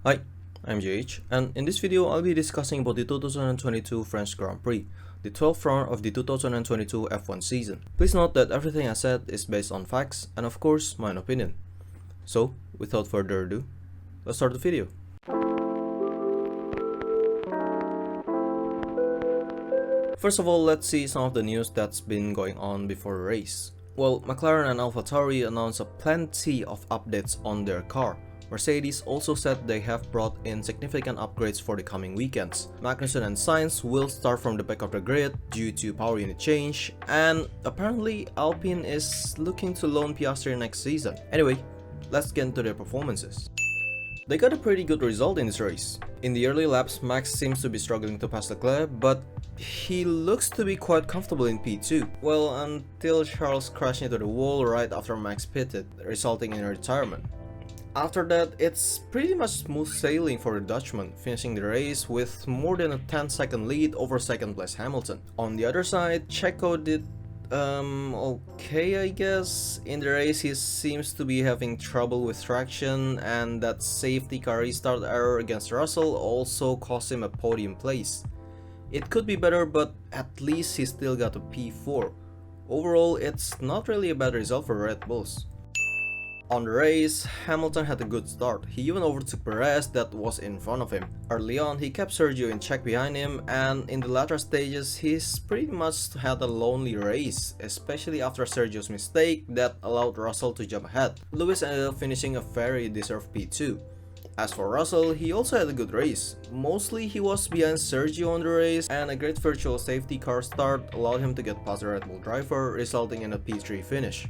Hi, I'm JH, and in this video I'll be discussing about the 2022 French Grand Prix, the 12th round of the 2022 F1 season. Please note that everything I said is based on facts and of course my own opinion. So, without further ado, let's start the video. First of all, let's see some of the news that's been going on before the race. Well, McLaren and AlphaTauri announced plenty of updates on their car. Mercedes also said they have brought in significant upgrades for the coming weekends. Magnussen and Sainz will start from the back of the grid due to power unit change, and apparently Alpine is looking to loan Piastri next season. Anyway, let's get into their performances. They got a pretty good result in this race. In the early laps, Max seems to be struggling to pass Leclerc, but he looks to be quite comfortable in P2. Well, until Charles crashed into the wall right after Max pitted, resulting in a retirement. After that, it's pretty much smooth sailing for the Dutchman, finishing the race with more than a 10-second lead over second place Hamilton. On the other side, Checo did okay, I guess. In the race, he seems to be having trouble with traction, and that safety car restart error against Russell also cost him a podium place. It could be better, but at least he still got a P4. Overall, it's not really a bad result for Red Bulls. On the race, Hamilton had a good start. He even overtook Perez that was in front of him. Early on, he kept Sergio in check behind him, and in the latter stages, he's pretty much had a lonely race, especially after Sergio's mistake that allowed Russell to jump ahead. Lewis ended up finishing a very deserved P2. As for Russell, he also had a good race. Mostly he was behind Sergio on the race, and a great virtual safety car start allowed him to get past the Red Bull driver, resulting in a P3 finish.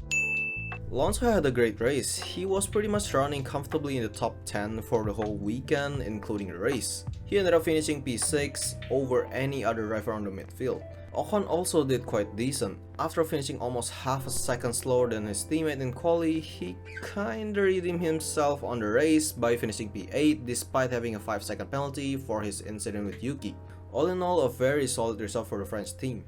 Alonso had a great race. He was pretty much running comfortably in the top 10 for the whole weekend, including the race. He ended up finishing P6 over any other driver on the midfield. Ocon also did quite decent. After finishing almost half a second slower than his teammate in quali, he kinda redeemed himself on the race by finishing P8 despite having a 5-second penalty for his incident with Yuki. All in all, a very solid result for the French team.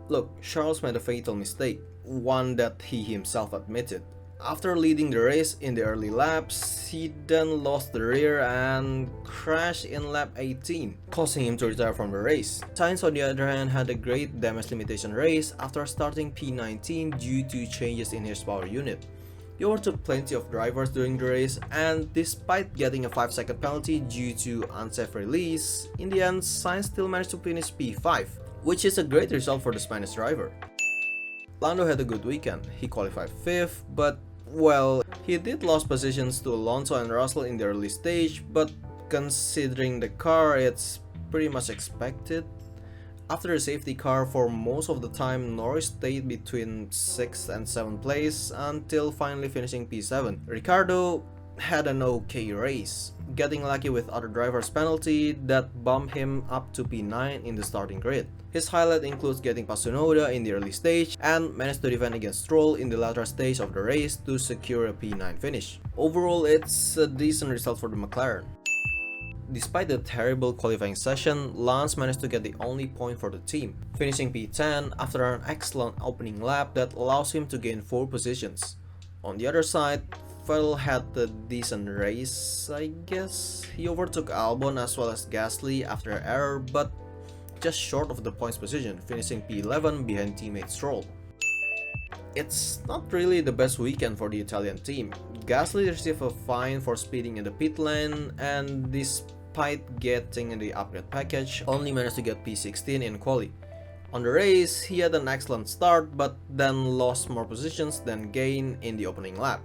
Look, Charles made a fatal mistake, one that he himself admitted. After leading the race in the early laps, he then lost the rear and crashed in lap 18, causing him to retire from the race. Sainz, on the other hand, had a great damage limitation race after starting P19 due to changes in his power unit. He overtook plenty of drivers during the race, and despite getting a 5-second penalty due to unsafe release, in the end Sainz still managed to finish P5, which is a great result for the Spanish driver. Lando had a good weekend. He qualified 5th, but well, he did lose positions to Alonso and Russell in the early stage, but considering the car, it's pretty much expected. After the safety car, for most of the time, Norris stayed between 6th and 7th place until finally finishing P7. Ricciardo had an okay race, getting lucky with other drivers' penalty that bumped him up to P9 in the starting grid. His highlight includes getting past Tsunoda in the early stage and managed to defend against Stroll in the latter stage of the race to secure a P9 finish. Overall, it's a decent result for the McLaren. Despite the terrible qualifying session, Lance managed to get the only point for the team, finishing P10 after an excellent opening lap that allows him to gain 4 positions. On the other side, Vettel had a decent race, I guess. He overtook Albon as well as Gasly after an error, but just short of the points position, finishing P11 behind teammate Stroll. It's not really the best weekend for the Italian team. Gasly received a fine for speeding in the pit lane, and despite getting the upgrade package, only managed to get P16 in quali. On the race, he had an excellent start, but then lost more positions than gained in the opening lap.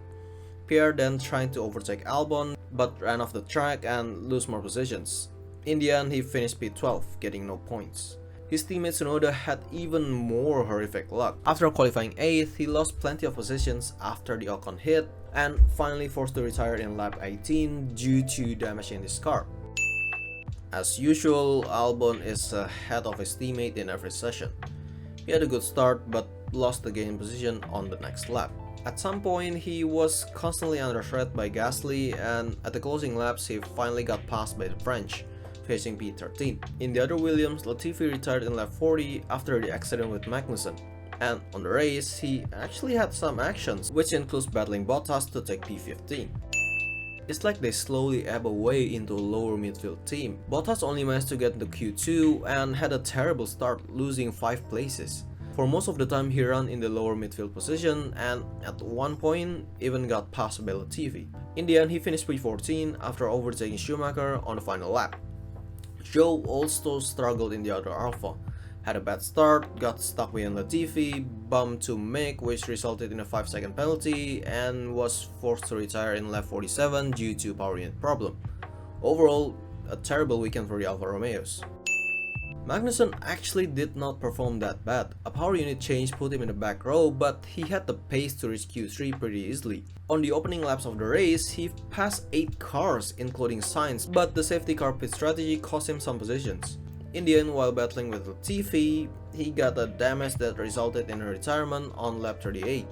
Pierre then tried to overtake Albon, but ran off the track and lose more positions. In the end, he finished P12, getting no points. His teammate Tsunoda had even more horrific luck. After qualifying 8th, he lost plenty of positions after the Ocon hit, and finally forced to retire in lap 18 due to damage in his car. As usual, Albon is ahead of his teammate in every session. He had a good start, but lost the gain position on the next lap. At some point, he was constantly under threat by Gasly, and at the closing laps, he finally got passed by the French, facing P13. In the other Williams, Latifi retired in lap 40 after the accident with Magnussen. And on the race, he actually had some actions, which includes battling Bottas to take P15. It's like they slowly ebb away into a lower midfield team. Bottas only managed to get into Q2 and had a terrible start, losing 5 places. For most of the time he ran in the lower midfield position and at one point even got passed by Latifi. In the end he finished P14 after overtaking Schumacher on the final lap. Zhou also struggled in the other Alpha, had a bad start, got stuck behind Latifi, bumped to Mick which resulted in a 5-second penalty and was forced to retire in lap 47 due to power unit problem. Overall, a terrible weekend for the Alfa Romeos. Magnussen actually did not perform that bad. A power unit change put him in the back row, but he had the pace to reach Q3 pretty easily. On the opening laps of the race, he passed 8 cars including Sainz, but the safety car pit strategy cost him some positions. In the end, while battling with Latifi, he got a damage that resulted in a retirement on lap 38.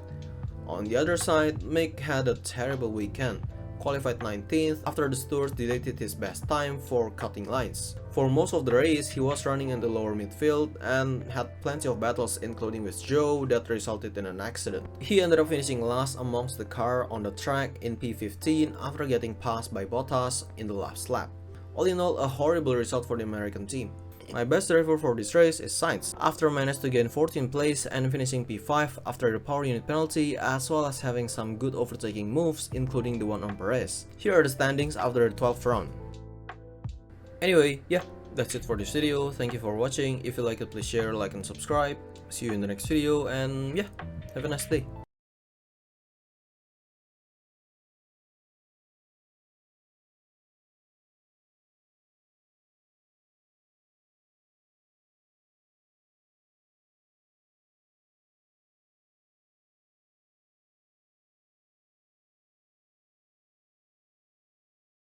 On the other side, Mick had a terrible weekend. Qualified 19th after the stewards deducted his best time for cutting lines. For most of the race, he was running in the lower midfield and had plenty of battles including with Zhou that resulted in an accident. He ended up finishing last amongst the car on the track in P15 after getting passed by Bottas in the last lap. All in all, a horrible result for the American team. My best driver for this race is Sainz, after managed to gain 14th place and finishing P5 after the power unit penalty, as well as having some good overtaking moves including the one on Perez. Here are the standings after the 12th round. Anyway, yeah, that's it for this video. Thank you for watching. If you like it, please share, like and subscribe. See you in the next video and yeah, have a nice day.